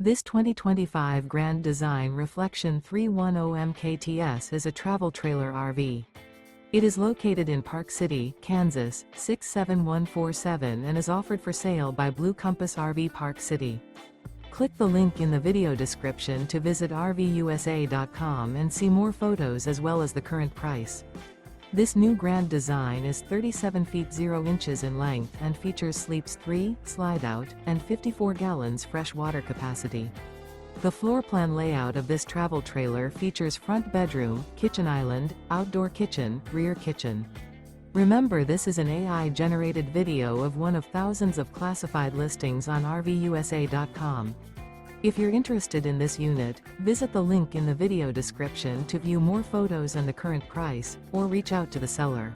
This 2025 Grand Design Reflection 310 MKTS is a travel trailer RV. It is located in Park City, Kansas, 67147 and is offered for sale by Blue Compass RV Park City. Click the link in the video description to visit RVUSA.com and see more photos as well as the current price. This new Grand Design is 37 feet 0 inches in length and features sleeps 3, slide-out, and 54 gallons fresh water capacity. The floor plan layout of this travel trailer features front bedroom, kitchen island, outdoor kitchen, rear kitchen. Remember, this is an AI-generated video of one of thousands of classified listings on RVUSA.com. If you're interested in this unit, visit the link in the video description to view more photos and the current price, or reach out to the seller.